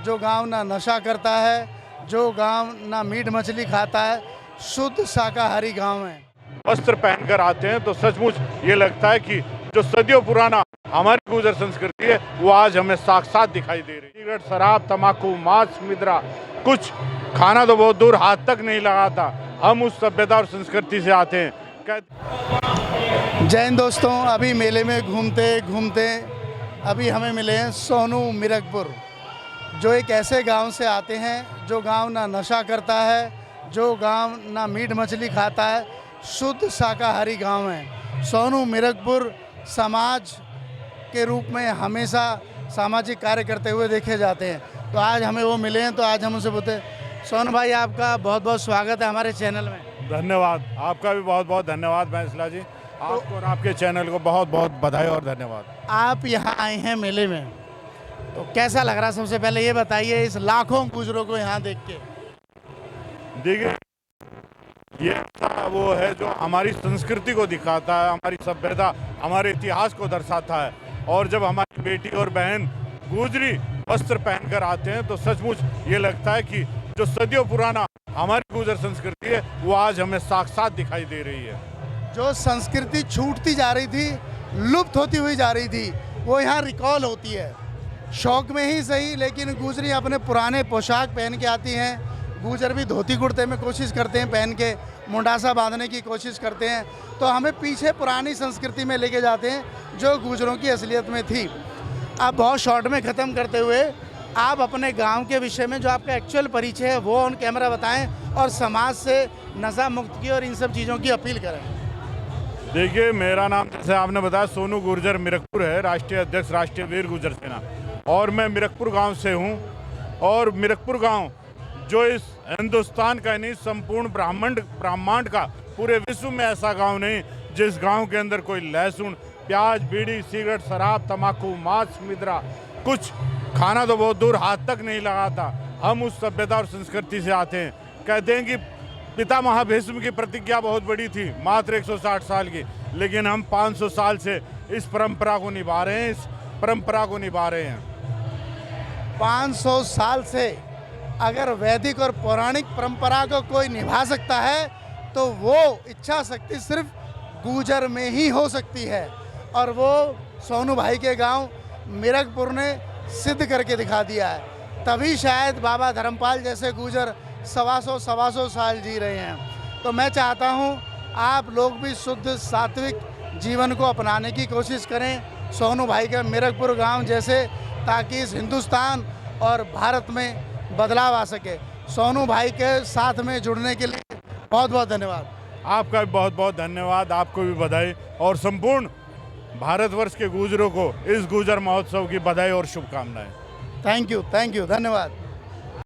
जो गांव ना नशा करता है, जो गांव ना मीट मछली खाता है, शुद्ध शाकाहारी गांव है। वस्त्र पहनकर आते हैं तो सचमुच ये लगता है कि जो सदियों पुराना हमारी गुर्जर संस्कृति है वो आज हमें साक्षात दिखाई दे रही है। सिगरेट, शराब, तंबाकू, मांस, मिद्रा, कुछ खाना तो बहुत दूर हाथ तक नहीं लगाता। हम उस सभ्यता और संस्कृति से आते हैं। जय हिंद दोस्तों, अभी मेले में घूमते घूमते अभी हमें मिले हैं सोनू मिरकपुर, जो एक ऐसे गांव से आते हैं जो गांव ना नशा करता है, जो गांव ना मीट मछली खाता है, शुद्ध शाकाहारी गांव है। सोनू मिरकपुर समाज के रूप में हमेशा सामाजिक कार्य करते हुए देखे जाते हैं, तो आज हमें वो मिले हैं। तो आज हम उनसे बोलते, सोनू भाई आपका बहुत बहुत स्वागत है हमारे चैनल में। धन्यवाद, आपका भी बहुत बहुत धन्यवाद बैंसला जी। आपको और आपके चैनल को बहुत बहुत बधाई और धन्यवाद। आप यहाँ आए हैं मेले में, तो कैसा लग रहा है? सबसे पहले ये बताइए, इस लाखों गुजरों को यहाँ देख के। देखिए, ये वो है जो हमारी संस्कृति को दिखाता है, हमारी सभ्यता, हमारे इतिहास को दर्शाता है। और जब हमारी बेटी और बहन गुजरी वस्त्र पहनकर आते हैं तो सचमुच ये लगता है कि जो सदियों पुराना हमारी गुर्जर संस्कृति है वो आज हमें साक्षात दिखाई दे रही है। जो संस्कृति छूटती जा रही थी, लुप्त होती हुई जा रही थी, वो यहाँ रिकॉल होती है। शौक में ही सही, लेकिन गुजरी अपने पुराने पोशाक पहन के आती हैं। गुजर भी धोती कुर्ते में कोशिश करते हैं पहन के, मुंडासा बांधने की कोशिश करते हैं। तो हमें पीछे पुरानी संस्कृति में लेके जाते हैं जो गुजरों की असलियत में थी। अब बहुत शॉर्ट में ख़त्म करते हुए आप अपने गांव के विषय में जो आपका एक्चुअल परिचय है वो ऑन कैमरा बताएं और समाज से नशा मुक्त की और इन सब चीज़ों की अपील करें। देखिए, मेरा नाम जैसे आपने बताया सोनू गुर्जर मिरकपुर है, राष्ट्रीय अध्यक्ष राष्ट्रीय वीर गुर्जर सेना, और मैं मिरकपुर गांव से हूं। और मिरकपुर गांव जो इस हिंदुस्तान का नहीं, संपूर्ण ब्रह्मांड का, पूरे विश्व में ऐसा गांव नहीं जिस गांव के अंदर कोई लहसुन, प्याज, बीड़ी, सिगरेट, शराब, तंबाकू, मांस, मिद्रा, कुछ खाना तो बहुत दूर हाथ तक नहीं लगाता। हम उस सभ्यता और संस्कृति से आते हैं। कहते हैं कि पितामह भीष्म की प्रतिज्ञा बहुत बड़ी थी, मात्र 160 साल की, लेकिन हम 500 साल से इस परंपरा को निभा रहे हैं, इस परंपरा को निभा रहे हैं। 500 साल से अगर वैदिक और पौराणिक परंपरा को कोई निभा सकता है तो वो इच्छा शक्ति सिर्फ गुजर में ही हो सकती है, और वो सोनू भाई के गांव मिरकपुर ने सिद्ध करके दिखा दिया है। तभी शायद बाबा धर्मपाल जैसे गुजर 125 साल जी रहे हैं। तो मैं चाहता हूं आप लोग भी शुद्ध सात्विक जीवन को अपनाने की कोशिश करें, सोनू भाई के मिरकपुर गांव जैसे, ताकि इस हिंदुस्तान और भारत में बदलाव आ सके। सोनू भाई के साथ में जुड़ने के लिए बहुत बहुत धन्यवाद। आपका भी बहुत बहुत धन्यवाद, आपको भी बधाई, और संपूर्ण भारतवर्ष के गुजरों को इस गुजर महोत्सव की बधाई और शुभकामनाएं। थैंक यू, धन्यवाद।